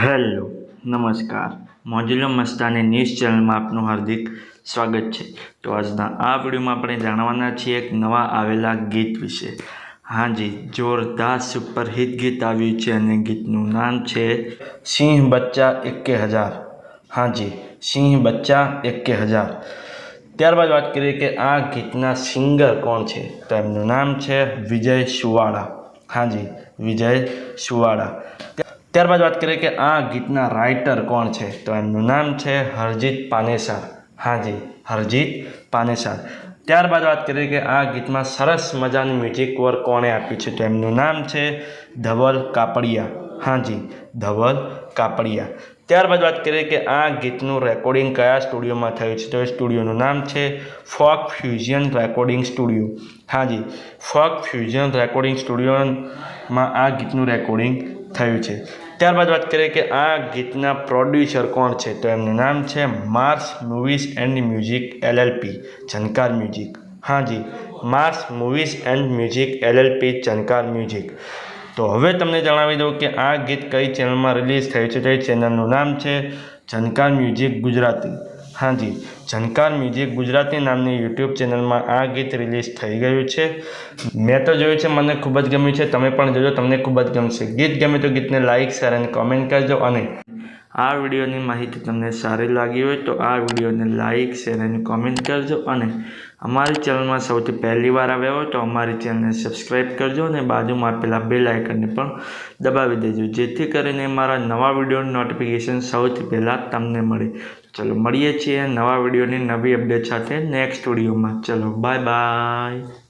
Hello નમસ્કાર મોજુલો Mastani news ચેનલમાં આપનું હાર્દિક સ્વાગત છે। તો આજના આ વિડીયોમાં આપણે જાણવાના છીએ એક નવા આવેલા ગીત વિશે। હાજી, જોરદાર સુપરહિટ ગીત આવ્યું છે અને ગીતનું નામ છે સિંહ બચ્ચા એકે હજાર। હાજી, સિંહ બચ્ચા એકે હજાર। ત્યારબાદ વાત કરીએ કે આ ગીતના સિંગર કોણ છે, તો એમનું નામ છે વિજય સુવાળા। હાજી, વિજય સુવાળા। ત્યારબાદ વાત કરીએ કે આ ગીતના રાઇટર કોણ છે, તો એમનું નામ છે હરજીત પાનેસર। હાજી, હરજીત પાનેસર। ત્યારબાદ વાત કરીએ કે આ ગીતમાં સરસ મજાની મ્યુઝિક વર્ક કોણે આપ્યું છે, તો એમનું નામ છે ધવલ કાપડિયા। હાજી, ધવલ કાપડિયા। ત્યારબાદ વાત કરીએ કે આ ગીતનું રેકોર્ડિંગ કયા સ્ટુડિયોમાં થયું છે, તો એ સ્ટુડિયોનું નામ છે ફોક ફ્યુઝન રેકોર્ડિંગ સ્ટુડિયો। હાજી, ફોક ફ્યુઝન રેકોર્ડિંગ સ્ટુડિયોમાં આ ગીતનું રેકોર્ડિંગ થયું છે। ત્યારબાદ વાત કરીએ કે આ ગીતના પ્રોડ્યુસર કોણ છે, તો એમનું નામ છે Mars movies and music LLP Jhankar music. હાજી, Mars movies and music LLP Jhankar music. તો હવે તમને જણાવી દઉં કે આ ગીત કઈ ચેનલમાં રિલીઝ થયું છે, તો એ ચેનલનું નામ છે ઝનકાર મ્યુઝિક ગુજરાતી। હાજી, ઝનકાર મ્યુઝિક ગુજરાતી નામની યુટ્યુબ ચેનલમાં આ ગીત રિલીઝ થઈ ગયું છે। મેં તો જોયું છે, મને ખૂબ જ ગમ્યું છે, તમે પણ જોજો, તમને ખૂબ જ ગમશે। ગીત ગમે તો ગીતને લાઇક શેર અને કોમેન્ટ કરજો અને આ વિડીયોની માહિતી તમને સારી લાગી હોય તો આ વિડીયોને લાઇક શેર અને કોમેન્ટ કરજો અને અમારી ચેનલમાં સૌથી પહેલી વાર આવ્યા હોય તો અમારી ચેનલને સબસ્ક્રાઈબ કરજો અને બાજુમાં આપેલા બેલ આઇકનને પણ દબાવી દેજો, જેથી કરીને મારા નવા વિડીયોની નોટિફિકેશન સૌથી પહેલાં તમને મળે। ચલો મળીએ છીએ નવા વિડીયોની નવી અપડેટ સાથે નેક્સ્ટ વિડીયોમાં। ચલો બાય બાય।